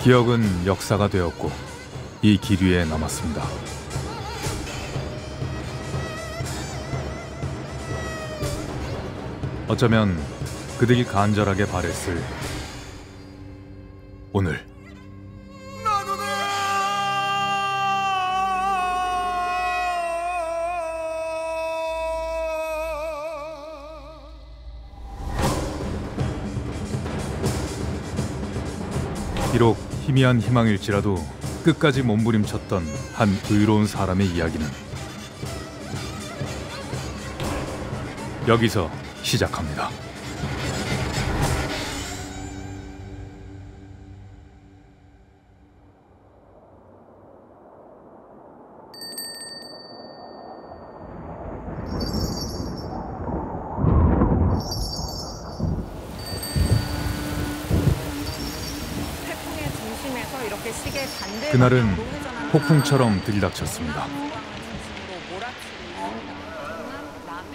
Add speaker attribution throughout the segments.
Speaker 1: 기억은 역사가 되었고 이 길 위에 남았습니다. 어쩌면 그들이 간절하게 바랬을 오늘. 비록 희미한 희망일지라도 끝까지 몸부림쳤던 한 의로운 사람의 이야기는 여기서 시작합니다. 그날은 폭풍처럼 들이닥쳤습니다.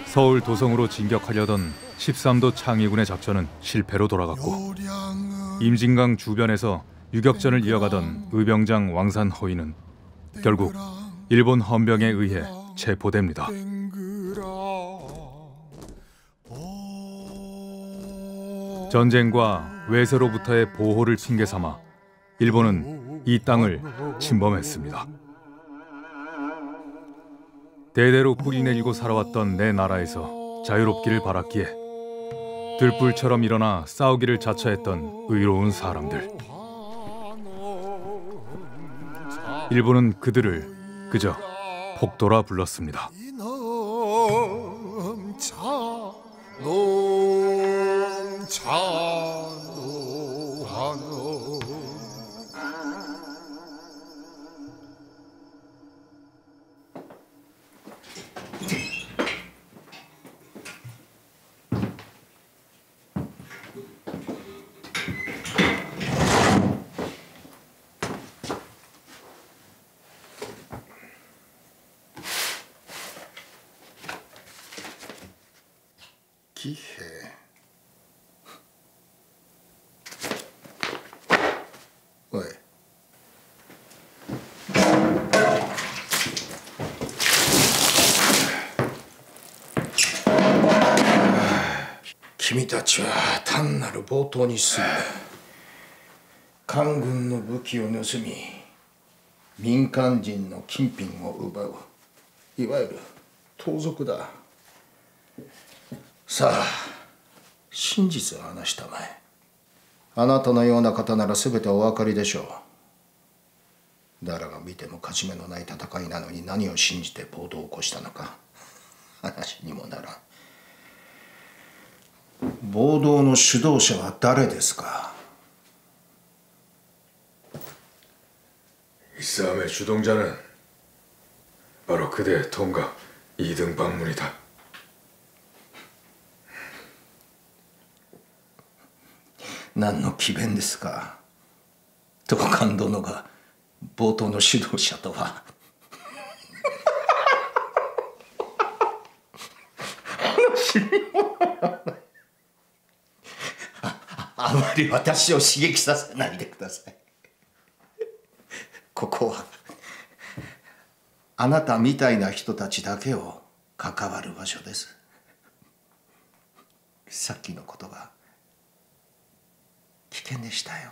Speaker 1: 서울 도성으로 진격하려던 13도 창의군의 작전은 실패로 돌아갔고 임진강 주변에서 유격전을 이어가던 의병장 왕산허인은 결국 일본 헌병에 의해 체포됩니다. 전쟁과 외세로부터의 보호를 핑계 삼아 일본은 이 땅을 침범했습니다. 대대로 뿌리내리고 살아왔던 내 나라에서 자유롭기를 바랐기에 들불처럼 일어나 싸우기를 자처했던 의로운 사람들. 일본은 그들을 그저 폭도라 불렀습니다.
Speaker 2: 기해.おい。君たちは単なる暴徒に過ぎない。官軍の武器を盗み、民間人の金品を奪う、いわゆる盗賊だ。さあ、真実を話したまえ。あなたのような方なら全てお分かりでしょう。誰が見ても勝ち目のない戦いなのに何を信じて暴動を起こしたのか話にもならん。暴動の主導者は誰ですか？
Speaker 1: 이 싸움의 주동자는 바로 그대의 통각 이등방문이다.
Speaker 2: 何の詭弁ですか？東館殿が暴動の指導者とは。話にもならない。あまり私を刺激させないでください。ここはあなたみたいな人たちだけを関わる場所です。さっきの言葉危険でしたよ。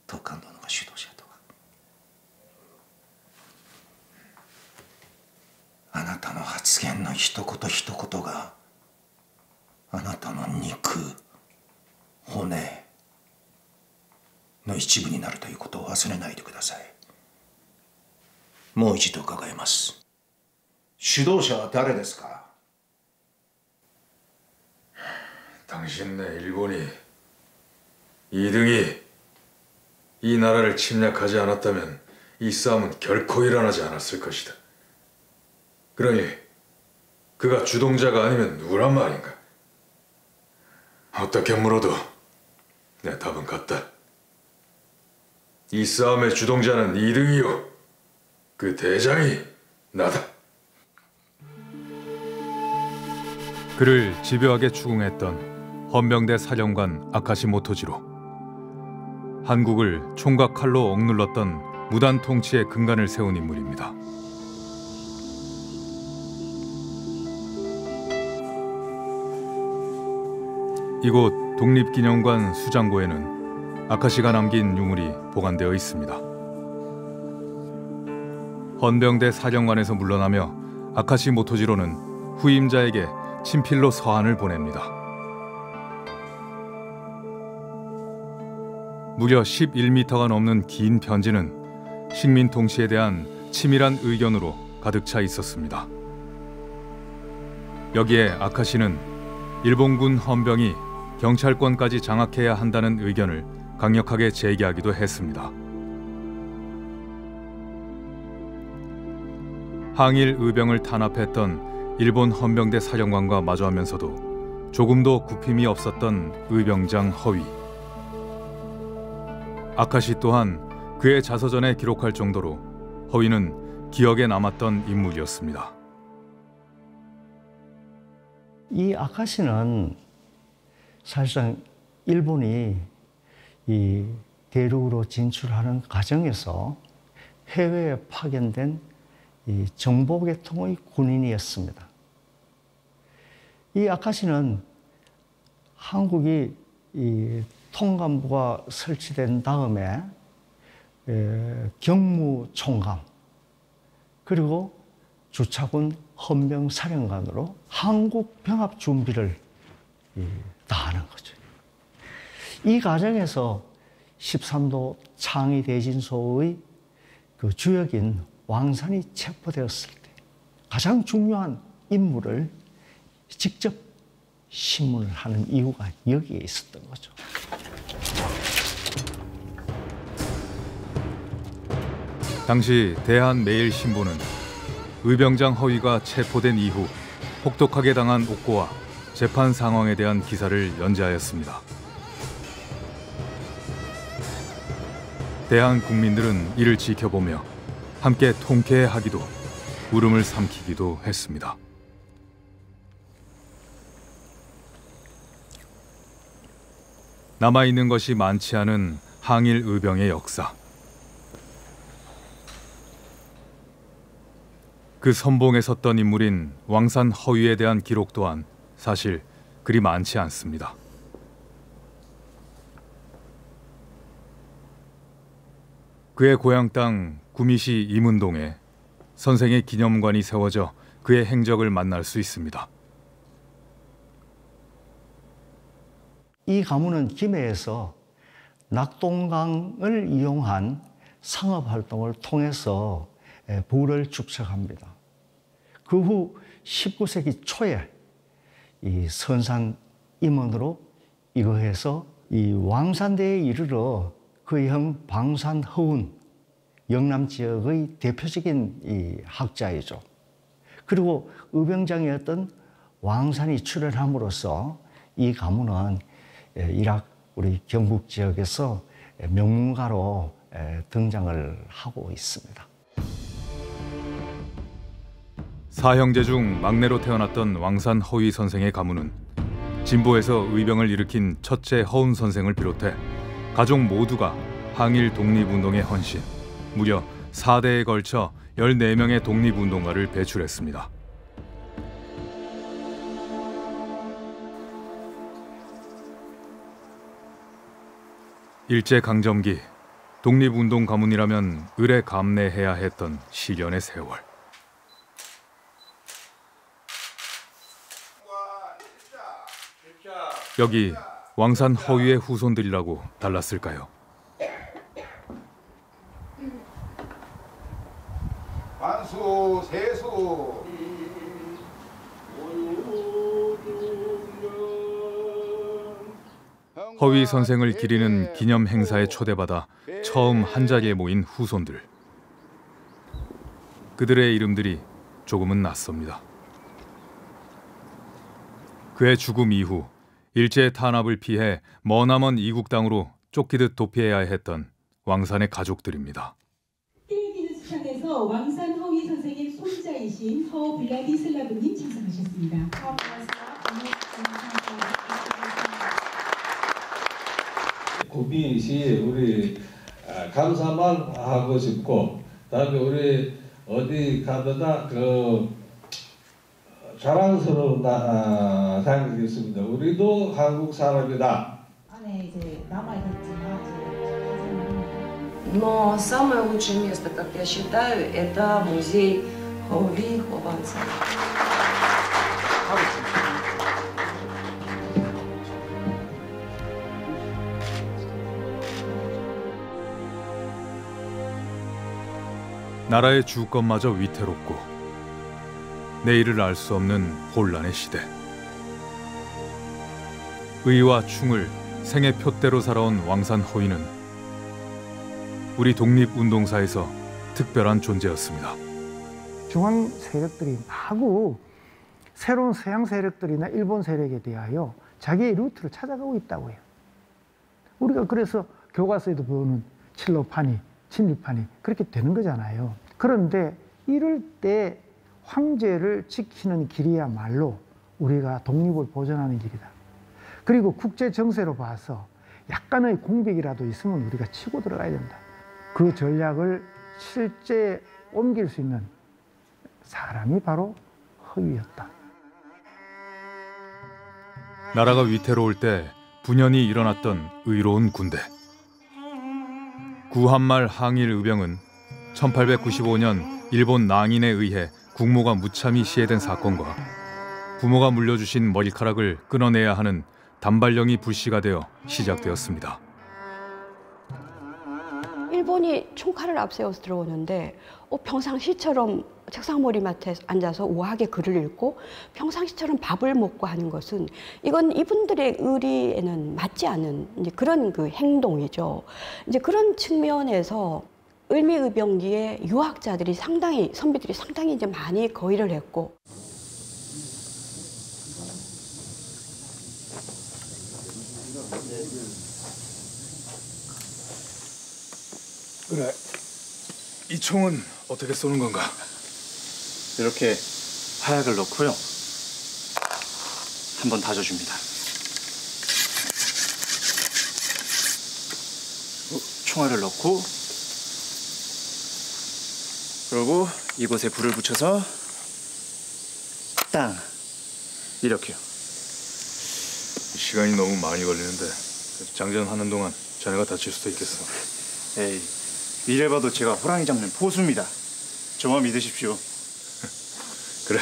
Speaker 2: 東館殿が指導者とは。あなたの発言の一言一言があなたの肉、骨の一部になるということを忘れないでください。もう一度伺います。主導者は誰ですか？
Speaker 1: 당신네 일본이 이등이 이 나라를 침략하지 않았다면 이 싸움은 결코 일어나지 않았을 것이다. 그러니 그가 주동자가 아니면 누구란 말인가? 어떻게 물어도 내 답은 같다. 이 싸움의 주동자는 이등이요. 그 대장이 나다. 그를 집요하게 추궁했던 헌병대 사령관 아카시 모토지로. 한국을 총과 칼로 억눌렀던 무단 통치의 근간을 세운 인물입니다. 이곳 독립기념관 수장고에는 아카시가 남긴 유물이 보관되어 있습니다. 헌병대 사령관에서 물러나며 아카시 모토지로는 후임자에게 친필로 서한을 보냅니다. 무려 11m가 넘는 긴 편지는 식민 통치에 대한 치밀한 의견으로 가득 차 있었습니다. 여기에 아카시는 일본군 헌병이 경찰권까지 장악해야 한다는 의견을 강력하게 제기하기도 했습니다. 항일 의병을 탄압했던 일본 헌병대 사령관과 마주하면서도 조금도 굽힘이 없었던 의병장 허위. 아카시 또한 그의 자서전에 기록할 정도로 허위는 기억에 남았던 인물이었습니다.
Speaker 3: 이 아카시는 사실상 일본이 이 대륙으로 진출하는 과정에서 해외에 파견된 이 정보계통의 군인이었습니다. 이 아카시는 한국이 이 통감부가 설치된 다음에 경무총감 그리고 주차군 헌병사령관으로 한국 병합 준비를 다 하는 거죠. 이 과정에서 13도 창의 대진소의 그 주역인 왕산이 체포되었을 때 가장 중요한 임무를 직접 신문을 하는 이유가 여기에 있었던 거죠.
Speaker 1: 당시 대한매일신보는 의병장 허위가 체포된 이후 혹독하게 당한 옥고와 재판 상황에 대한 기사를 연재하였습니다. 대한 국민들은 이를 지켜보며 함께 통쾌해하기도 울음을 삼키기도 했습니다. 남아있는 것이 많지 않은 항일 의병의 역사. 그 선봉에 섰던 인물인 왕산 허위에 대한 기록 또한 사실 그리 많지 않습니다. 그의 고향 땅 구미시 임은동에 선생의 기념관이 세워져 그의 행적을 만날 수 있습니다.
Speaker 3: 이 가문은 김해에서 낙동강을 이용한 상업활동을 통해서 부를 축적합니다. 그 후 19세기 초에 이 선산 임원으로 이거해서 이 왕산대에 이르러 그의 형 방산허운 영남 지역의 대표적인 이 학자이죠. 그리고 의병장이었던 왕산이 출연함으로써 이 가문은 이락 우리 경북 지역에서 명문가로 등장을 하고 있습니다.
Speaker 1: 사형제 중 막내로 태어났던 왕산 허위 선생의 가문은 진보에서 의병을 일으킨 첫째 허운 선생을 비롯해 가족 모두가 항일 독립운동에 헌신, 무려 4대에 걸쳐 14명의 독립운동가를 배출했습니다. 일제강점기 독립운동 가문이라면 을에 감내해야 했던 시련의 세월. 여기 왕산 허위의 후손들이라고 달랐을까요?
Speaker 2: 관수, 세수.
Speaker 1: 허위 선생을 기리는 기념 행사에 초대받아 처음 한자리에 모인 후손들. 그들의 이름들이 조금은 낯섭니다. 그의 죽음 이후 일제의 탄압을 피해 머나먼 이국 땅으로 쫓기듯 도피해야 했던 왕산의 가족들입니다.
Speaker 4: 기념식장에서 왕산 허위 선생의 손자이신 허 블라디슬라브님 참석하셨습니다.
Speaker 5: 구비시 우리 감사만 하고 싶고, 다음에 우리 어디 가더나 그 자랑스러운 상이겠습니다. 우리도 한국 사람이다.
Speaker 4: 안에 이제 남아 있겠지만.
Speaker 6: Но самое лучшее место, как я считаю, это музей Хови Хованца.
Speaker 1: 나라의 주권마저 위태롭고 내일을 알 수 없는 혼란의 시대. 의와 충을 생애 표대로 살아온 왕산 허위는 우리 독립운동사에서 특별한 존재였습니다.
Speaker 7: 중앙 세력들이 마구 새로운 서양 세력들이나 일본 세력에 대하여 자기의 루트를 찾아가고 있다고 해요. 우리가 그래서 교과서에도 보는 칠로파니, 친일파니 그렇게 되는 거잖아요. 그런데 이럴 때 황제를 지키는 길이야말로 우리가 독립을 보존하는 길이다. 그리고 국제 정세로 봐서 약간의 공백이라도 있으면 우리가 치고 들어가야 된다. 그 전략을 실제 옮길 수 있는 사람이 바로 허위였다.
Speaker 1: 나라가 위태로울 때 분연히 일어났던 의로운 군대. 구한말 항일 의병은 1895년 일본 낭인에 의해 국모가 무참히 시해된 사건과 부모가 물려주신 머리카락을 끊어내야 하는 단발령이 불씨가 되어 시작되었습니다.
Speaker 8: 일본이 총칼을 앞세워서 들어오는데 평상시처럼 책상머리맡에 앉아서 우아하게 글을 읽고 평상시처럼 밥을 먹고 하는 것은 이건 이분들의 의리에는 맞지 않은 이제 그런 그 행동이죠. 이제 그런 측면에서 을미의병기에 유학자들이 상당히 선비들이 상당히 이제 많이 거의를 했고.
Speaker 1: 그래, 이 총은 어떻게 쏘는 건가?
Speaker 9: 이렇게 화약을 넣고요. 한번 다져줍니다. 총알을 넣고, 그리고 이곳에 불을 붙여서 땅! 이렇게요.
Speaker 1: 시간이 너무 많이 걸리는데 장전하는 동안 자네가 다칠 수도 있겠어.
Speaker 9: 에이, 이래봐도 제가 호랑이 잡는 포수입니다. 저만 믿으십시오.
Speaker 1: 그래.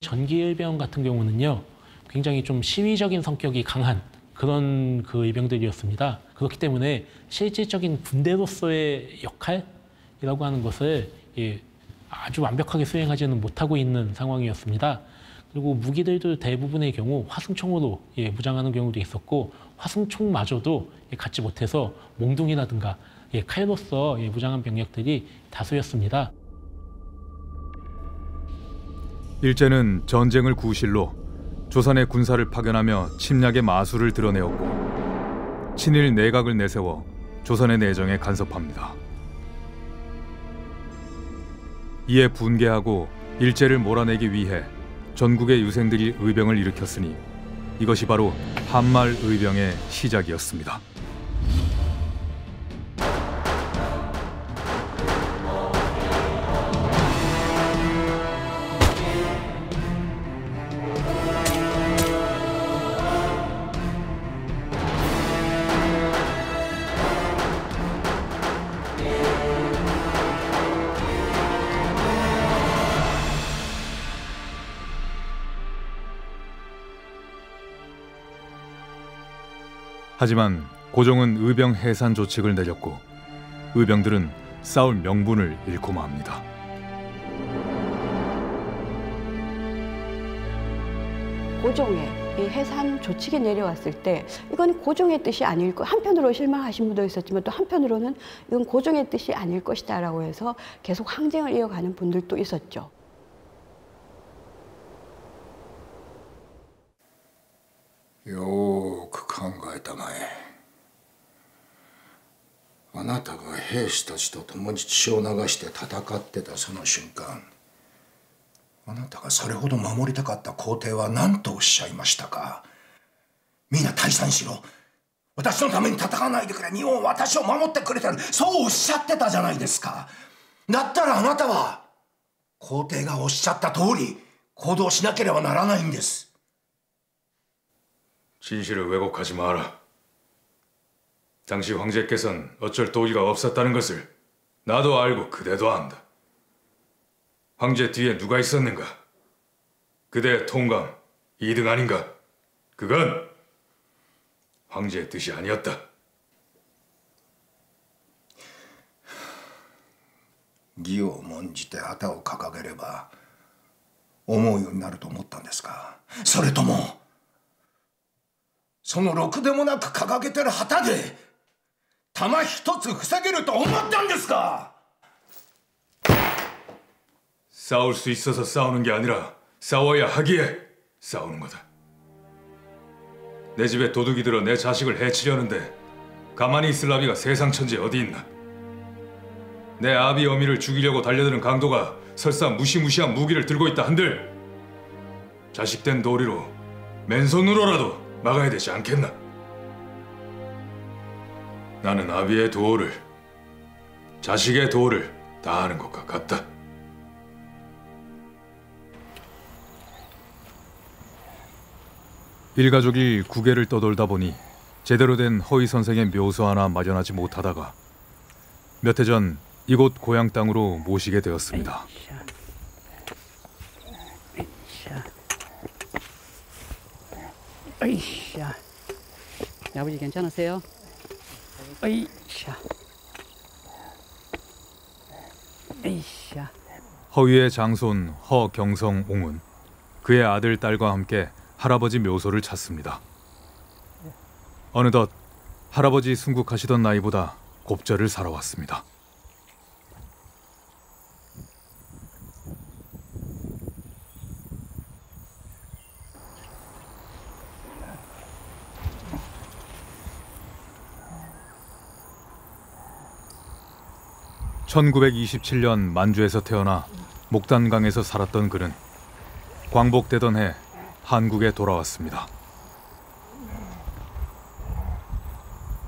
Speaker 10: 전기일병 같은 경우는요, 굉장히 좀 시위적인 성격이 강한 그런 그 일병들이었습니다. 그렇기 때문에 실질적인 군대로서의 역할이라고 하는 것을 아주 완벽하게 수행하지는 못하고 있는 상황이었습니다. 그리고 무기들도 대부분의 경우 화승총으로 무장하는 경우도 있었고, 화승총마저도 갖지 못해서 몽둥이라든가 칼로서 무장한 병력들이 다수였습니다.
Speaker 1: 일제는 전쟁을 구실로 조선의 군사를 파견하며 침략의 마술을 드러내었고 친일 내각을 내세워 조선의 내정에 간섭합니다. 이에 분개하고 일제를 몰아내기 위해 전국의 유생들이 의병을 일으켰으니 이것이 바로 한말 의병의 시작이었습니다. 하지만 고종은 의병 해산 조칙을 내렸고 의병들은 싸울 명분을 잃고 맙니다.
Speaker 8: 고종의 이 해산 조칙이 내려왔을 때 이건 고종의 뜻이 아닐 것, 한편으로 실망하신 분도 있었지만 또 한편으로는 이건 고종의 뜻이 아닐 것이다라고 해서 계속 항쟁을 이어가는 분들도 있었죠.
Speaker 2: よーく考えたまえ。あなたが兵士たちと共に血を流して戦ってたその瞬間、あなたがそれほど守りたかった皇帝は何とおっしゃいましたか。みんな退散しろ。私のために戦わないでくれ。日本は私を守ってくれてる。そうおっしゃってたじゃないですか。だったらあなたは皇帝がおっしゃった通り行動しなければならないんです。
Speaker 1: 진실을 왜곡하지 마라. 당시 황제께서는 어쩔 도리가 없었다는 것을 나도 알고 그대도 안다. 황제 뒤에 누가 있었는가? 그대의 통감, 2등 아닌가? 그건 황제의 뜻이 아니었다.
Speaker 2: 義を重んじて旗を掲げれば思うようになると思ったんですか。それともそのろくでもなく掲げてる旗で弾一つ防げると思ったんですか。
Speaker 1: 싸울 수 있어서 싸우는 게 아니라 싸워야 하기에 싸우는 거다. 내 집에 도둑이 들어 내 자식을 해치려는데 가만히 있을 나비가 세상 천지에 어디 있나. 내 아비 어미를 죽이려고 달려드는 강도가 설사 무시무시한 무기를 들고 있다 한들 자식된 도리로 맨손으로라도 막아야 되지 않겠나? 나는 아비의 도를, 자식의 도를 다하는 것과 같다. 일가족이 구계를 떠돌다 보니 제대로 된 허위 선생의 묘소 하나 마련하지 못하다가 몇 해 전 이곳 고향 땅으로 모시게 되었습니다.
Speaker 11: 어이샤, 아버지 괜찮으세요? 어이샤, 어이샤.
Speaker 1: 허위의 장손 허경성옹은 그의 아들 딸과 함께 할아버지 묘소를 찾습니다. 어느덧 할아버지 순국하시던 나이보다 곱절을 살아왔습니다. (1927년) 만주에서 태어나 목단강에서 살았던 그는 광복되던 해 한국에 돌아왔습니다.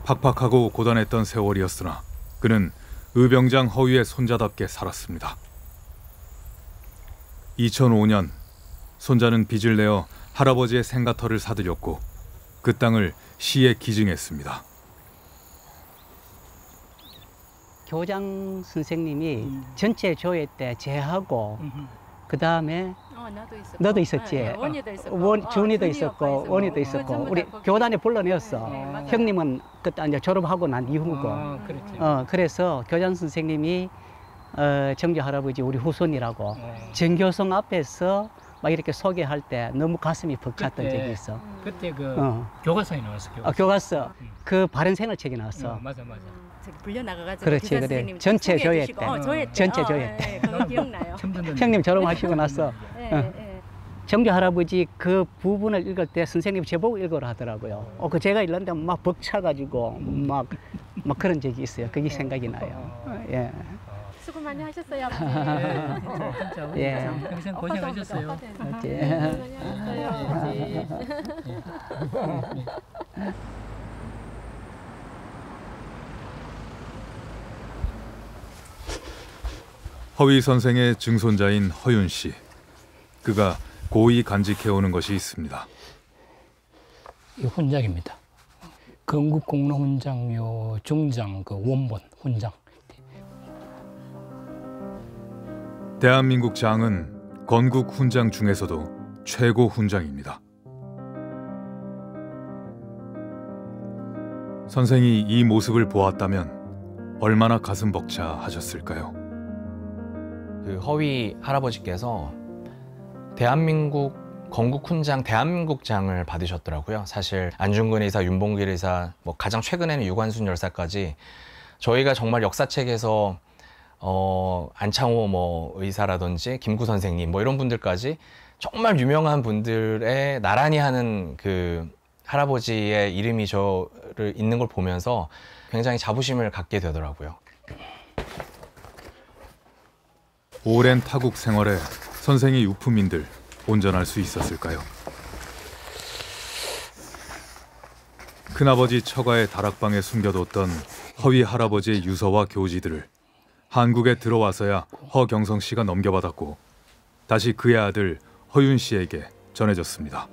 Speaker 1: 팍팍하고 고단했던 세월이었으나 그는 의병장 허위의 손자답게 살았습니다. 2005년 손자는 빚을 내어 할아버지의 생가터를 사들였고 그 땅을 시에 기증했습니다.
Speaker 11: 교장 선생님이 전체 조회 때 제하고 그 다음에 너도 있었지.
Speaker 12: 네, 원희도 있었고,
Speaker 11: 준이도 있었고, 원희도 있었고, 우리 교단에 불러내었어.
Speaker 12: 네,
Speaker 11: 형님은 그때 이제 졸업하고 난 이후고. 그래서 교장 선생님이 정조 할아버지 우리 후손이라고 정교성 앞에서 막 이렇게 소개할 때 너무 가슴이 벅찼던 적이 있어.
Speaker 12: 그때 그 교과서에 나왔어.
Speaker 11: 교과서 그 바른 생활책이 나왔어.
Speaker 12: 맞아. 불려 나가가지고
Speaker 11: 그렇지, 그래. 전체 조회 때. 전체 조회 때.
Speaker 12: 그거 기억나요.
Speaker 11: 형님 졸업하시고 나서 정조 할아버지 그 부분을 읽을 때 선생님 제보고 읽으라 하더라고요. 그 제가 읽는데 막 벅차가지고 막 그런 적이 있어요. 그게 생각이 나요. 예.
Speaker 12: 수고 많이 하셨어요, 아버지.
Speaker 11: 진짜 예.
Speaker 12: 평생 고생하셨어요.
Speaker 1: 허위 선생의 증손자인 허윤 씨. 그가 고이 간직해오는 것이 있습니다.
Speaker 12: 이 훈장입니다. 건국공로 훈장 요 중장 그 원본 훈장.
Speaker 1: 대한민국 장은 건국 훈장 중에서도 최고 훈장입니다. 선생이 이 모습을 보았다면 얼마나 가슴 벅차하셨을까요?
Speaker 13: 그 허위 할아버지께서 대한민국 건국훈장 대한민국장을 받으셨더라고요. 사실 안중근 의사, 윤봉길 의사, 뭐 가장 최근에는 유관순 열사까지 저희가 정말 역사책에서 안창호 뭐 의사라든지 김구 선생님 뭐 이런 분들까지 정말 유명한 분들의 나란히 하는 그 할아버지의 이름이 저를 있는 걸 보면서 굉장히 자부심을 갖게 되더라고요.
Speaker 1: 오랜 타국 생활에 선생의 유품인들 온전할 수 있었을까요? 큰아버지 처가의 다락방에 숨겨뒀던 허위 할아버지의 유서와 교지들을 한국에 들어와서야 허경성 씨가 넘겨받았고 다시 그의 아들 허윤 씨에게 전해졌습니다.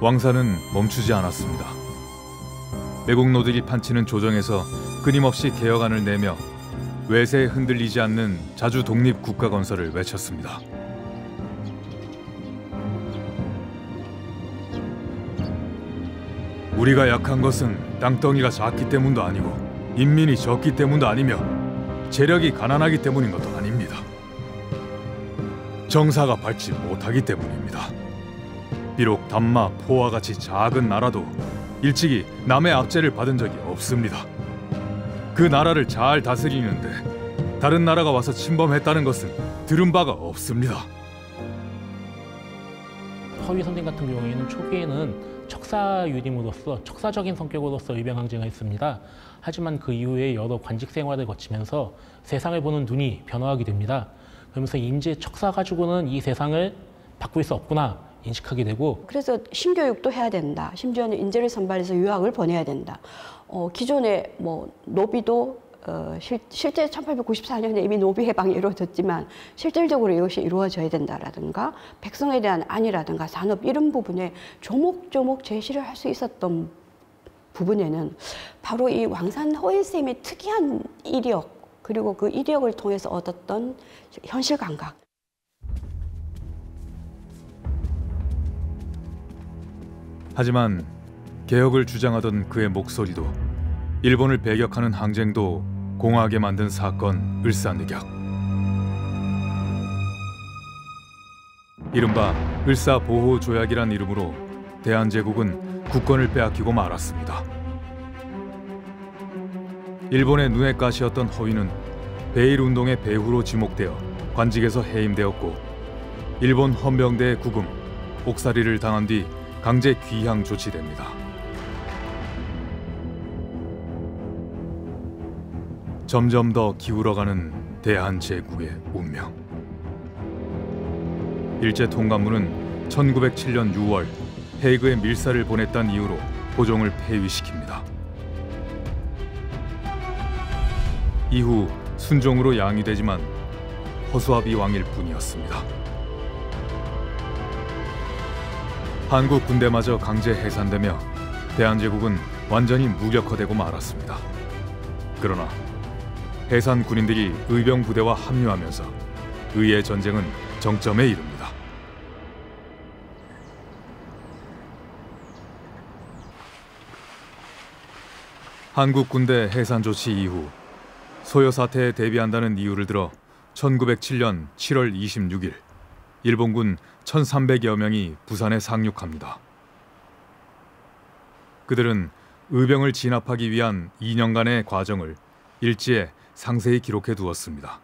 Speaker 1: 왕사는 멈추지 않았습니다. 매국노들이 판치는 조정에서 끊임없이 개혁안을 내며 외세에 흔들리지 않는 자주 독립 국가 건설을 외쳤습니다. 우리가 약한 것은 땅덩이가 작기 때문도 아니고 인민이 적기 때문도 아니며 재력이 가난하기 때문인 것도 아닙니다. 정사가 밟지 못하기 때문입니다. 비록 담마, 포와 같이 작은 나라도 일찍이 남의 압제를 받은 적이 없습니다. 그 나라를 잘 다스리는데 다른 나라가 와서 침범했다는 것은 들은 바가 없습니다.
Speaker 10: 허위 선생 같은 경우에는 초기에는 척사유림으로서 척사적인 성격으로서 의병항쟁을 했습니다. 하지만 그 이후에 여러 관직 생활을 거치면서 세상을 보는 눈이 변화하게 됩니다. 그러면서 이제 척사 가지고는 이 세상을 바꿀 수 없구나 인식하게 되고,
Speaker 8: 그래서 심교육도 해야 된다. 심지어는 인재를 선발해서 유학을 보내야 된다. 기존에 뭐 노비도 실제 1894년에 이미 노비 해방이 이루어졌지만 실질적으로 이것이 이루어져야 된다라든가 백성에 대한 안이라든가 산업 이런 부분에 조목조목 제시를 할 수 있었던 부분에는 바로 이 왕산 허위쌤의 특이한 이력 그리고 그 이력을 통해서 얻었던 현실 감각.
Speaker 1: 하지만 개혁을 주장하던 그의 목소리도 일본을 배격하는 항쟁도 공허하게 만든 사건 을사늑약. 이른바 을사보호조약이란 이름으로 대한제국은 국권을 빼앗기고 말았습니다. 일본의 눈에 가시였던 허위는 베일운동의 배후로 지목되어 관직에서 해임되었고 일본 헌병대의 구금, 옥살이를 당한 뒤 강제 귀향 조치됩니다. 점점 더 기울어가는 대한제국의 운명. 일제 통감부는 1907년 6월 헤이그에 밀사를 보냈다는 이유로 고종을 폐위시킵니다. 이후 순종으로 양위되지만 허수아비 왕일 뿐이었습니다. 한국 군대마저 강제 해산되며 대한제국은 완전히 무력화되고 말았습니다. 그러나 해산 군인들이 의병 부대와 합류하면서 의의 전쟁은 정점에 이릅니다. 한국 군대 해산 조치 이후 소요 사태에 대비한다는 이유를 들어 1907년 7월 26일 일본군 1,300여 명이 부산에 상륙합니다. 그들은 의병을 진압하기 위한 2년간의 과정을 일지에 상세히 기록해 두었습니다.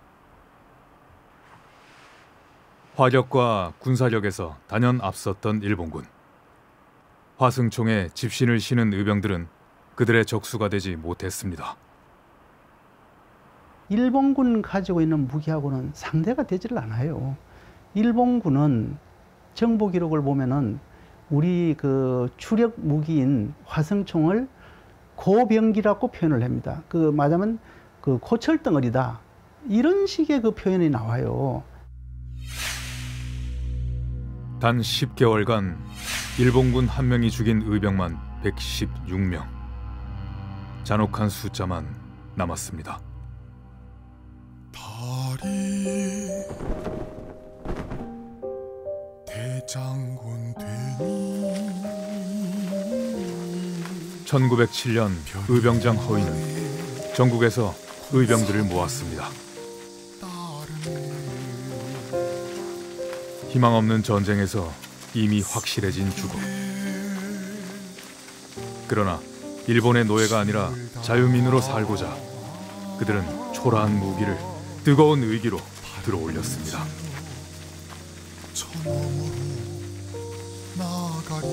Speaker 1: 화력과 군사력에서 단연 앞섰던 일본군. 화승총에 집신을 신은 의병들은 그들의 적수가 되지 못했습니다.
Speaker 7: 일본군 가지고 있는 무기하고는 상대가 되질 않아요. 일본군은 정보 기록을 보면은 우리 그 주력 무기인 화승총을 고병기라고 표현을 합니다. 그 말하자면 그 고철덩어리다 이런 식의 그 표현이 나와요.
Speaker 1: 단 10개월간 일본군 한 명이 죽인 의병만 116명. 잔혹한 숫자만 남았습니다.
Speaker 14: 달이 대장군 되니
Speaker 1: 1907년 의병장 허위는 전국에서 의병들을 모았습니다. 희망 없는 전쟁에서 이미 확실해진 죽음. 그러나 일본의 노예가 아니라 자유민으로 살고자 그들은 초라한 무기를 뜨거운 의기로 들어올렸습니다.
Speaker 14: 저 너머로 나가리.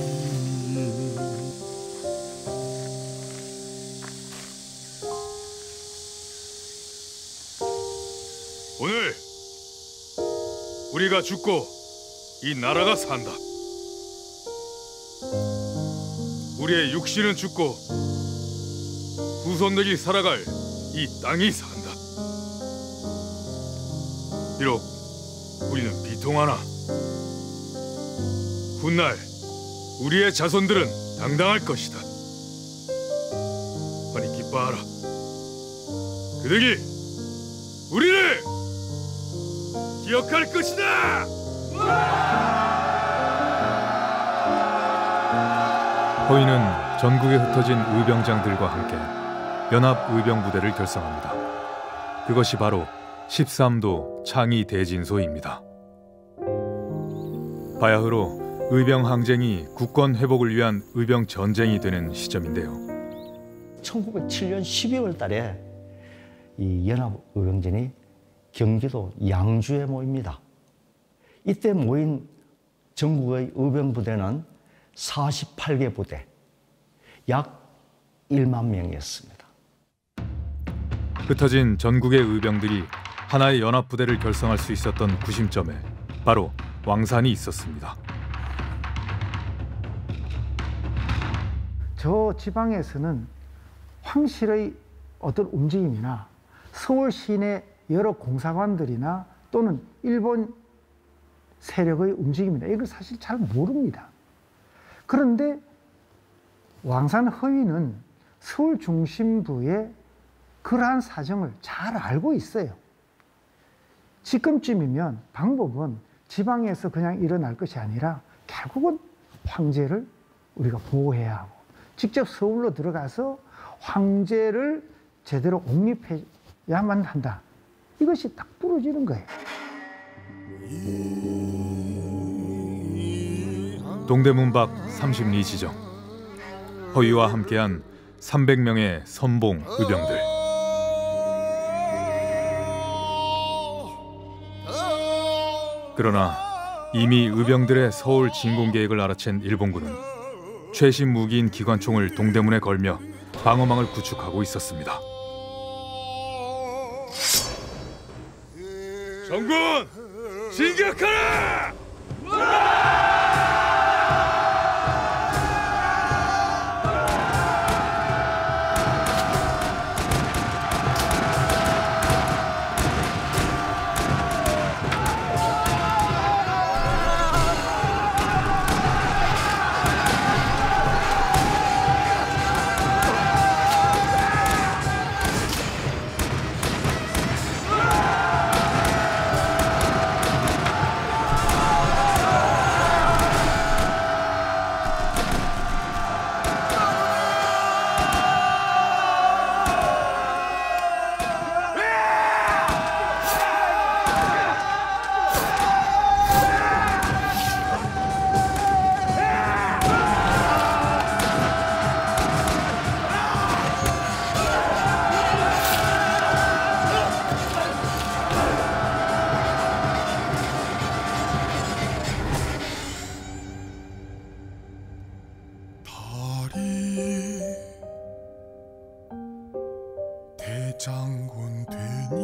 Speaker 1: 오늘 우리가 죽고 이 나라가 산다. 우리의 육신은 죽고 후손들이 살아갈 이 땅이 산다. 비록 우리는 비통하나 훗날 우리의 자손들은 당당할 것이다. 아니 기뻐하라. 그들이 우리를 기억할 것이다. 허위는 전국에 흩어진 의병장들과 함께 연합의병부대를 결성합니다. 그것이 바로 13도 창의대진소입니다. 바야흐로 의병항쟁이 국권 회복을 위한 의병전쟁이 되는 시점인데요.
Speaker 3: 1907년 12월 달에 이 연합의병전이 경기도 양주에 모입니다. 이때 모인 전국의 의병부대는 48개 부대, 약 1만 명이었습니다.
Speaker 1: 흩어진 전국의 의병들이 하나의 연합부대를 결성할 수 있었던 구심점에 바로 왕산이 있었습니다.
Speaker 7: 저 지방에서는 황실의 어떤 움직임이나 서울 시내 여러 공사관들이나 또는 일본 세력의 움직임이나 이걸 사실 잘 모릅니다. 그런데 왕산 허위는 서울 중심부의 그러한 사정을 잘 알고 있어요. 지금쯤이면 방법은 지방에서 그냥 일어날 것이 아니라 결국은 황제를 우리가 보호해야 하고 직접 서울로 들어가서 황제를 제대로 옹립해야만 한다. 이것이 딱 부러지는 거예요.
Speaker 1: 동대문 밖 30리 지정. 허위와 함께한 300명의 선봉 의병들. 그러나 이미 의병들의 서울 진공 계획을 알아챈 일본군은 최신 무기인 기관총을 동대문에 걸며 방어망을 구축하고 있었습니다. 정군! 진격하라!
Speaker 14: 대장군 되니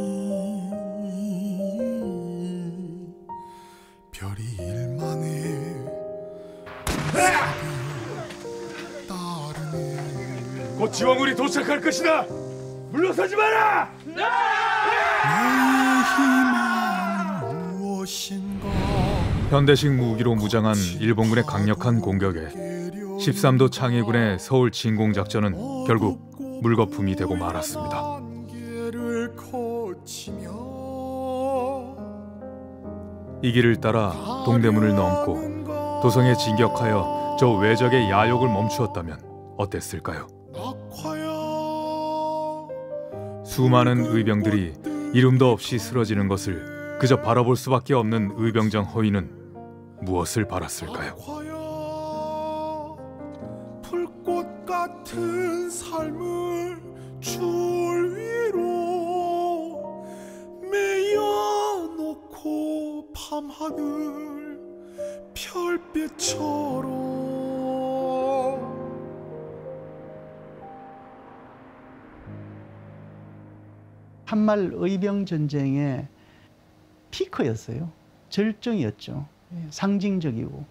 Speaker 14: 별이 일만에 따르네.
Speaker 1: 곧 지원군이 도착할 것이다. 물러서지 마라.
Speaker 14: 나의 희망은 무엇인가.
Speaker 1: 현대식 무기로 무장한 일본군의 강력한 공격에 13도 창의군의 서울 진공 작전은 결국 물거품이 되고 말았습니다. 이 길을 따라 동대문을 넘고 도성에 진격하여 저 외적의 야욕을 멈추었다면 어땠을까요? 수많은 의병들이 이름도 없이 쓰러지는 것을 그저 바라볼 수밖에 없는 의병장 허위는 무엇을 바랐을까요?
Speaker 14: 불꽃 같은 삶을 줄 위로 매여놓고 밤하늘 별빛처럼
Speaker 15: 한말 의병 전쟁의 피크였어요. 절정이었죠. 상징적이고.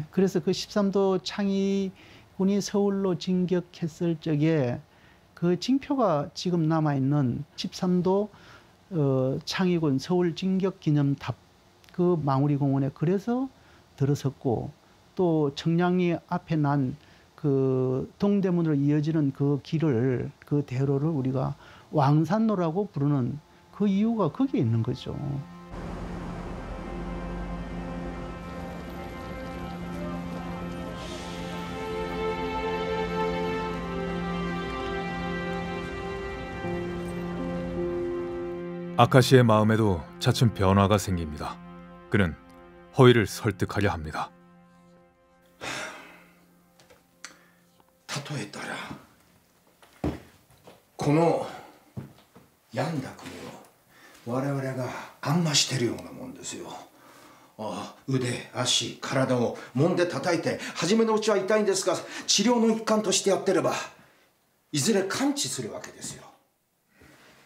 Speaker 15: 그래서 그 13도 창의군이 서울로 진격했을 적에 그 징표가 지금 남아있는 13도 창의군 서울 진격 기념탑 그 망우리공원에 그래서 들어섰고, 또 청량리 앞에 난 그 동대문으로 이어지는 그 길을, 그 대로를 우리가 왕산로라고 부르는 그 이유가 거기에 있는 거죠.
Speaker 1: 아카시의 마음에도 차츰 변화가 생깁니다. 그는 허위를 설득하려 합니다.
Speaker 2: 例えたらこの病んだ国を我々が安ましてるようなもんですよ。腕、足、体を揉んで叩いて初めのうちは痛いんですが、治療の一環としてやってればいずれ完治するわけですよ。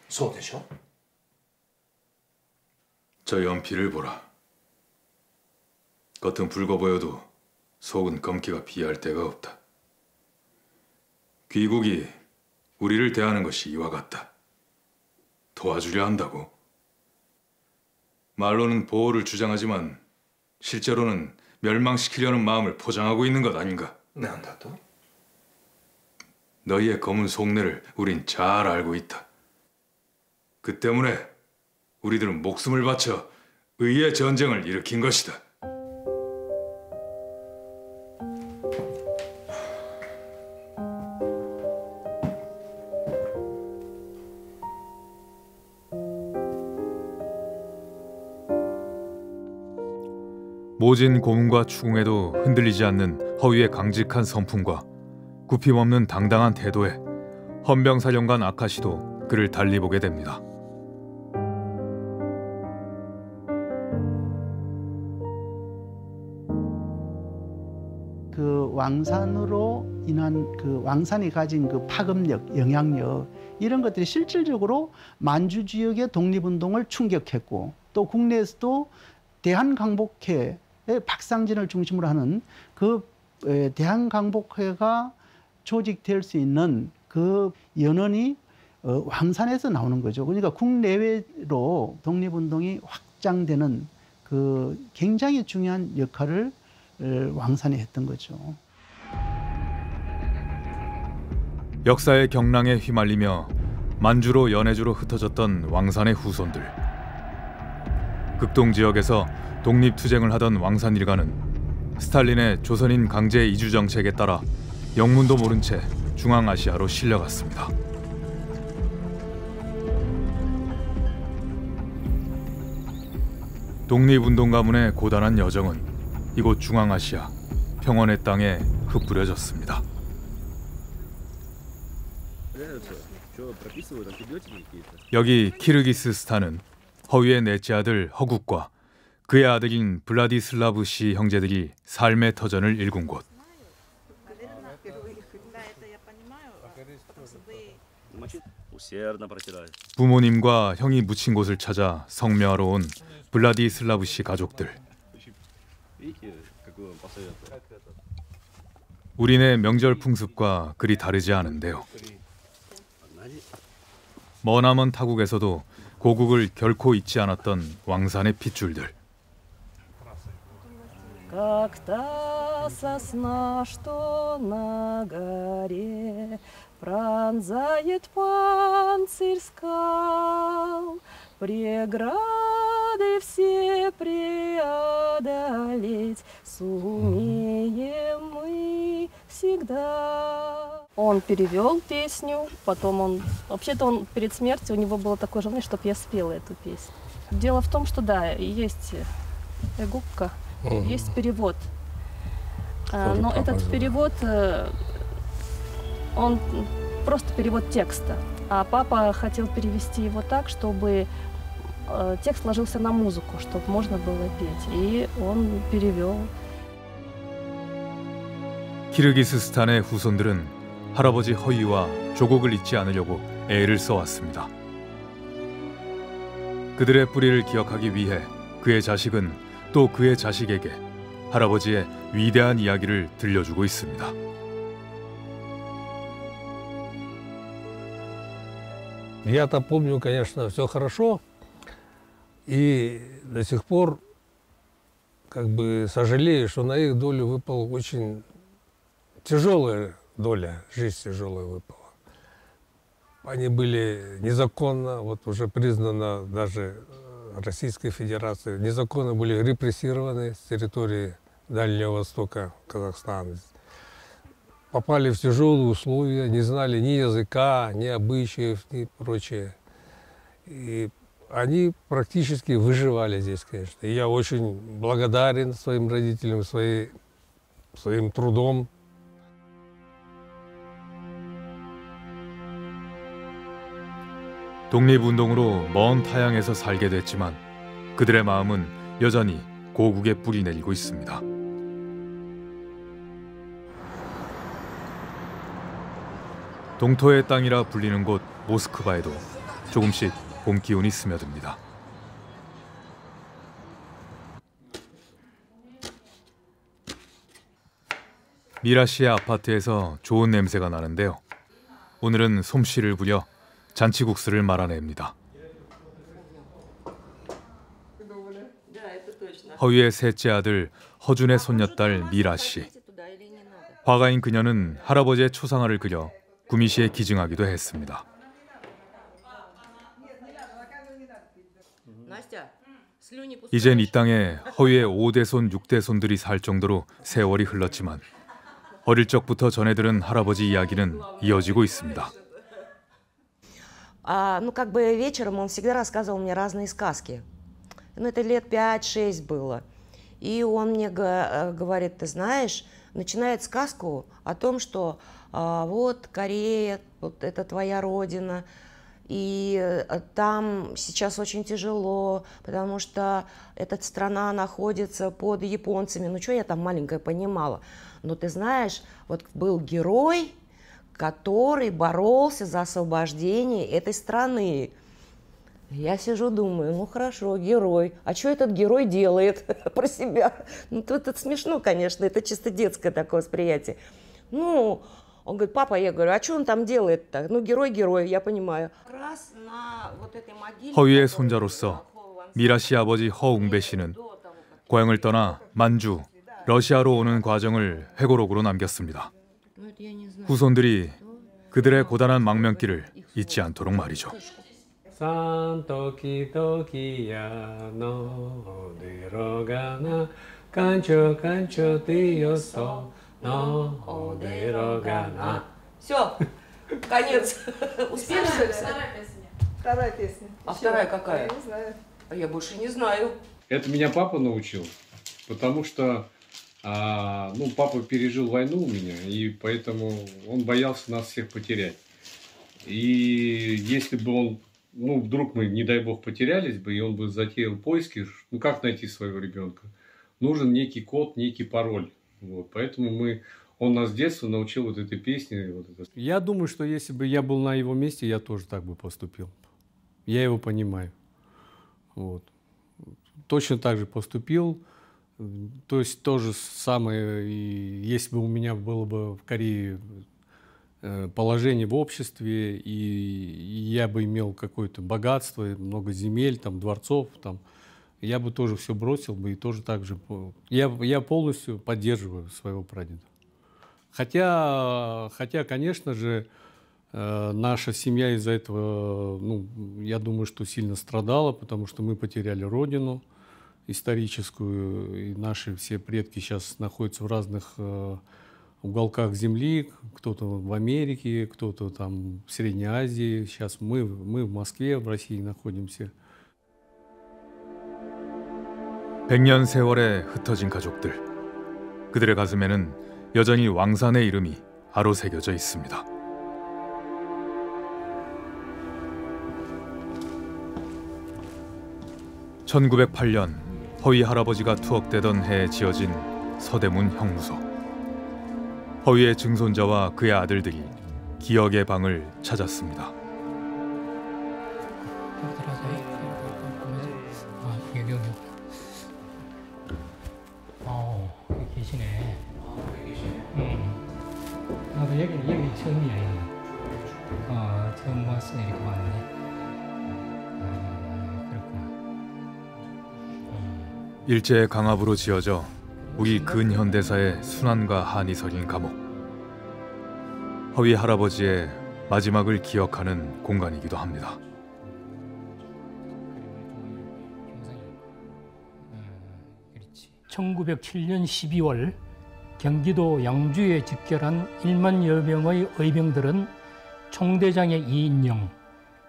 Speaker 2: そうでしょ?
Speaker 1: 저 연필을 보라. 겉은 붉어 보여도 속은 검기가 비할 데가 없다. 귀국이 우리를 대하는 것이 이와 같다. 도와주려 한다고. 말로는 보호를 주장하지만 실제로는 멸망시키려는 마음을 포장하고 있는 것 아닌가?
Speaker 2: 난다 또?
Speaker 1: 너희의 검은 속내를 우린 잘 알고 있다. 그 때문에 우리들은 목숨을 바쳐 의의 전쟁을 일으킨 것이다. 모진 고문과 추궁에도 흔들리지 않는 허위의 강직한 성품과 굽힘없는 당당한 태도에 헌병사령관 아카시도 그를 달리 보게 됩니다.
Speaker 15: 그 왕산으로 인한 그 왕산이 가진 그 파급력, 영향력 이런 것들이 실질적으로 만주 지역의 독립운동을 충격했고, 또 국내에서도 대한강복회의 박상진을 중심으로 하는 그 대한강복회가 조직될 수 있는 그 연원이 왕산에서 나오는 거죠. 그러니까 국내외로 독립운동이 확장되는 그 굉장히 중요한 역할을 왕산이 했던 거죠.
Speaker 1: 역사의 경랑에 휘말리며 만주로 연해주로 흩어졌던 왕산의 후손들. 극동 지역에서 독립투쟁을 하던 왕산 일가는 스탈린의 조선인 강제 이주 정책에 따라 영문도 모른 채 중앙아시아로 실려갔습니다. 독립운동 가문의 고단한 여정은 이곳 중앙아시아 평원의 땅에 흩뿌려졌습니다. 여기 키르기스스탄은 허위의 넷째 아들 허국과 그의 아들인 블라디슬라브 씨 형제들이 삶의 터전을 일군 곳. 부모님과 형이 묻힌 곳을 찾아 성묘하러 온 블라디슬라브 씨 가족들. 우리네 명절 풍습과 그리 다르지 않은데요. 머나먼 타국에서도 고국을 결코 잊지 않았던 왕산의 핏줄들.
Speaker 16: та сосна, что на горе, пронзает панцирь скал, преграды все преодолеть сумеем мы всегда. Он перевел песню, потом вообще-то он перед смертью, у него было такое желание, чтобы я спела эту песню. Дело в том, что да, есть эгукка, есть перевод. Но этот перевод, он просто перевод текста. А папа хотел перевести его так, чтобы текст ложился на музыку, чтобы можно было петь. И он перевел.
Speaker 1: 키르기스스탄의 후손들은 할아버지 허이와 조국을 잊지 않으려고 애를 써왔습니다. 그들의 뿌리를 기억하기 위해 그의 자식은 또 그의 자식에게 할아버지의 위대한 이야기를 들려주고 있습니다.
Speaker 17: Я-то помню, конечно, все хорошо, и до сих пор как бы сожалею, что на их долю выпала очень тяжелая доля, жизнь тяжелая выпала. Они были незаконно, вот уже признано даже Российской Федерацией, незаконно были репрессированы с территории Дальнего Востока Казахстана. Попали в тяжелые условия, не знали ни языка, ни обычаев, ни прочее. И они практически выживали здесь, конечно. И я очень благодарен своим родителям, своим трудом.
Speaker 1: 독립운동으로 먼 타양에서 살게 됐지만 그들의 마음은 여전히 고국에 뿌리 내리고 있습니다. 동토의 땅이라 불리는 곳 모스크바에도 조금씩 봄 기운이 스며듭니다. 미라 씨의 아파트에서 좋은 냄새가 나는데요. 오늘은 솜씨를 부려 잔치국수를 말아냅니다. 허위의 셋째 아들 허준의 손녀딸 미라 씨. 화가인 그녀는 할아버지의 초상화를 그려 구미시에 기증하기도 했습니다. 이젠 이 땅에 허위의 5대손, 6대손들이 살 정도로 세월이 흘렀지만 어릴 적부터 전해들은 할아버지 이야기는 이어지고 있습니다.
Speaker 6: Ну, как бы вечером он всегда рассказывал мне разные сказки. Ну, это лет 5-6 было. И он мне говорит, ты знаешь, начинает сказку о том, что вот Корея, вот это твоя родина, и там сейчас очень тяжело, потому что эта страна находится под японцами. Ну, что я там маленькая понимала? Но ты знаешь, вот был герой, который боролся за освобождение этой страны. Я сижу, думаю, ну хорошо, герой. А что этот герой делает про себя? Ну, это смешно, конечно, это чисто детское такое восприятие. Ну, он говорит, папа, я говорю, а что он там делает-то? Ну, герой, я понимаю.
Speaker 1: 허위의 손자로서 미라 씨 아버지 허웅배 씨는 고향을 떠나 만주, 러시아로 오는 과정을 회고록으로 남겼습니다. 후손들이 그들의 고단한 망명길을 잊지 않도록 말이죠.
Speaker 6: Все, конец. Успели? Вторая песня. А вторая какая?
Speaker 16: Я не знаю.
Speaker 6: А я больше не знаю.
Speaker 18: Это меня папа научил, потому что ну, папа пережил войну у меня, и поэтому он боялся нас всех потерять. И если бы он, ну, вдруг мы, не дай бог, потерялись бы, и он бы затеял поиски, ну, как найти своего ребенка? Нужен некий код, некий пароль. Вот, поэтому он нас с детства научил вот этой песне. Вот это.
Speaker 19: Я думаю, что если бы я был на его месте, я тоже так бы поступил. Я его понимаю. Вот. Точно так же поступил. То есть то же самое, и если бы у меня было бы в Корее положение в обществе, и я бы имел какое-то богатство, много земель, там, дворцов, там, я бы тоже все бросил бы и тоже так же... Я полностью поддерживаю своего прадеда. Хотя, конечно же, наша семья из-за этого, ну, я думаю, что сильно страдала, потому что мы потеряли родину историческую, и наши все предки сейчас находятся в разных уголках земли, кто-то в Америке, кто-то там в Средней Азии. Сейчас мы в Москве, в России находимся.
Speaker 1: 100년 세월에 흩어진 가족들. 그들의 가슴에는 여전히 왕산의 이름이 아로새겨져 있습니다. (1908년) 허위 할아버지가 투옥되던 해에 지어진 서대문 형무소. 허위의 증손자와 그의 아들들이 기억의 방을 찾았습니다.
Speaker 12: 여기 계시네. 나도 여기 처음이야. 처음 왔으니 이렇게 왔네.
Speaker 1: 일제의 강압으로 지어져 우리 근현대사의 순환과 한이 서린 감옥. 허위 할아버지의 마지막을 기억하는 공간이기도 합니다.
Speaker 12: (1907년 12월) 경기도 양주에 집결한 1만여 명의 의병들은 총대장의 이인영,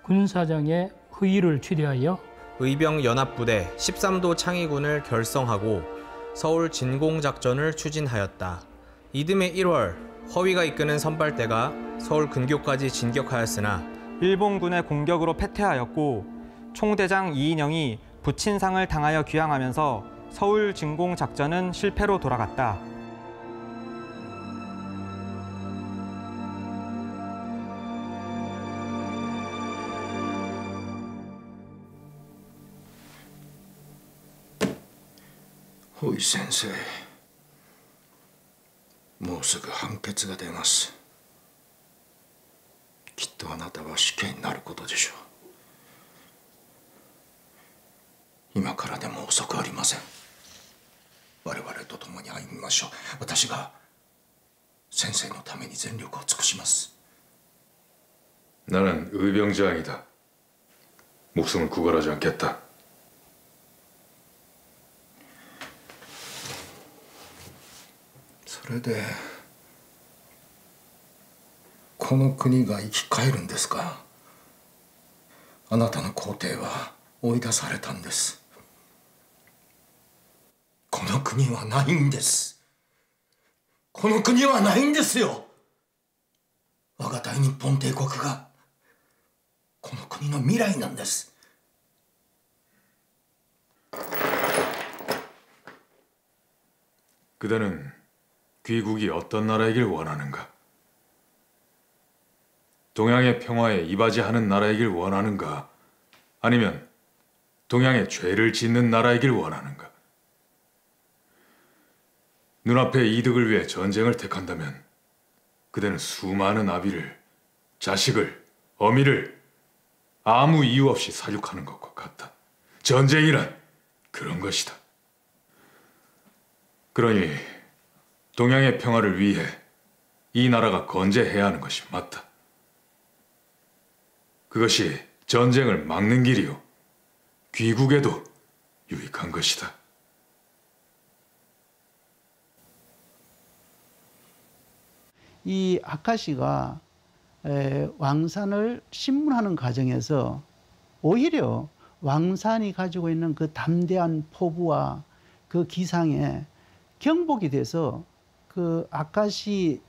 Speaker 12: 군사장의 허위를 추대하여
Speaker 20: 의병연합부대 13도 창의군을 결성하고 서울 진공작전을 추진하였다. 이듬해 1월 허위가 이끄는 선발대가 서울 근교까지 진격하였으나
Speaker 21: 일본군의 공격으로 패퇴하였고 총대장 이인영이 부친상을 당하여 귀향하면서 서울 진공작전은 실패로 돌아갔다.
Speaker 2: 호이 선생, もうすぐ判決が出ます。きっとあなたは死刑になることでしょう。今からでも遅くありません。我々と共に歩みましょう。私が先生のために全力を尽くします。
Speaker 1: 나는 의병장이다. 목숨을 구걸하지 않겠다.
Speaker 2: 그런데 この国が生き返るんですか。あなたの皇帝は追い出されたんです。この国はないんです。この国はないんですよ。我が大日本帝国がこの国の未来なんです。
Speaker 1: 그대는 귀국이 어떤 나라이길 원하는가? 동양의 평화에 이바지하는 나라이길 원하는가? 아니면 동양의 죄를 짓는 나라이길 원하는가? 눈앞의 이득을 위해 전쟁을 택한다면 그대는 수많은 아비를, 자식을, 어미를 아무 이유 없이 살육하는 것과 같다. 전쟁이란 그런 것이다. 그러니 동양의 평화를 위해 이 나라가 건재해야 하는 것이 맞다. 그것이 전쟁을 막는 길이요, 귀국에도 유익한 것이다.
Speaker 15: 이 아카시가 왕산을 신문하는 과정에서 오히려 왕산이 가지고 있는 그 담대한 포부와 그 기상에 경복이 돼서 그 아카시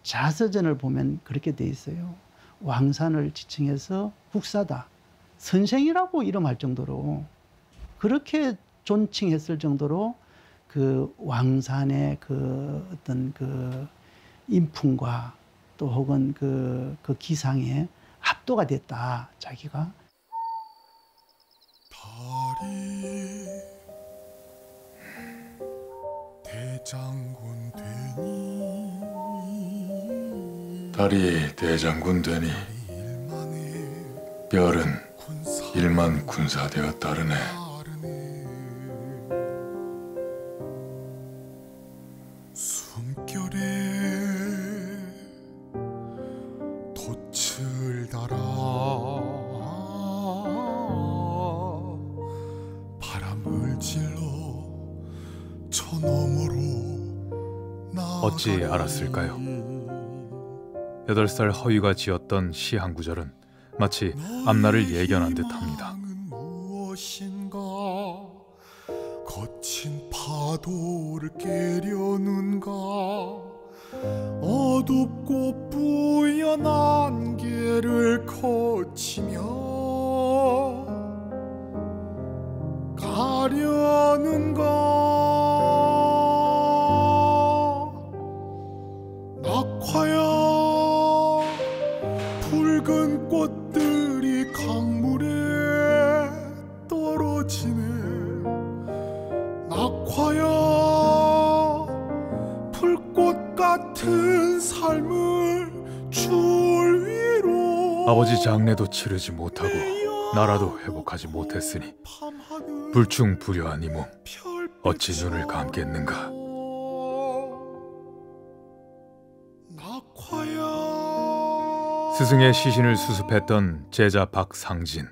Speaker 15: 자서전을 보면 그렇게 돼 있어요. 왕산을 지칭해서 국사다, 선생이라고 이름할 정도로, 그렇게 존칭했을 정도로 그 왕산의 그 어떤 그 인품과 또 혹은 그 기상에 압도가 됐다, 자기가.
Speaker 14: 대장군 되니,
Speaker 1: 달이 대장군 되니 별은 일만 군사되어 따르네. 어찌 알았을까요? 8살 허위가 지었던 시 한 구절은 마치 앞날을 예견한 듯합니다.
Speaker 14: 무엇인가 거친 파도를 깨려는가 어둡고 뿌연 안개를 거치며 가려는가 낙화야 붉은 꽃들이 강물에 떨어지네 낙화야 불꽃 같은 삶을 줄 위로
Speaker 1: 아버지 장례도 치르지 못하고 나라도 회복하지 못했으니 불충불효한 이 몸 어찌 눈을 감겠는가. 스승의 시신을 수습했던 제자 박상진.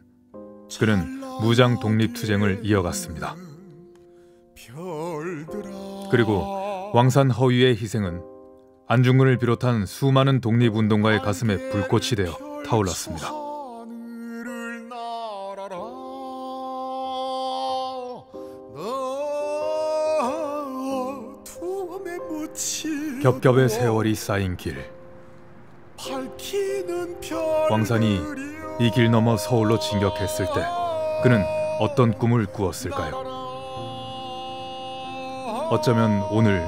Speaker 1: 그는 무장 독립투쟁을 이어갔습니다. 그리고 왕산 허위의 희생은 안중근을 비롯한 수많은 독립운동가의 가슴에 불꽃이 되어 타올랐습니다. 겹겹의 세월이 쌓인 길. 왕산이 이 길 넘어 서울로 진격했을 때 그는 어떤 꿈을 꾸었을까요? 어쩌면 오늘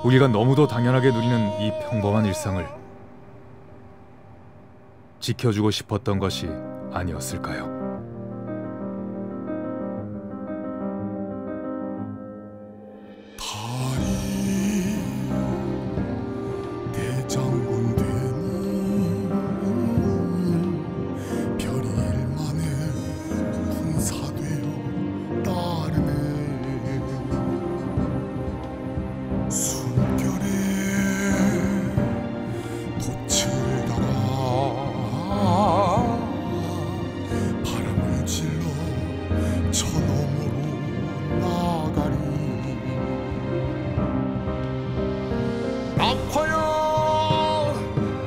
Speaker 1: 우리가 너무도 당연하게 누리는 이 평범한 일상을 지켜주고 싶었던 것이 아니었을까요?
Speaker 14: 대장군 되니 별이 일만에 군사되어 따르네 숨결에 돛을 달아 바람을 질러 저 너머로 나가리 낙화야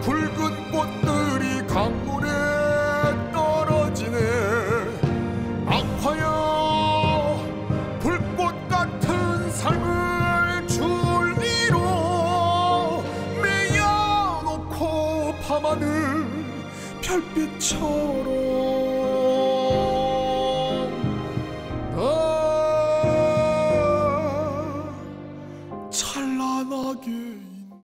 Speaker 14: 붉은 꽃들이 강물에 떨어지네 낙화야 불꽃 같은 삶을 줄 위로 매여놓고 밤하늘 별빛처럼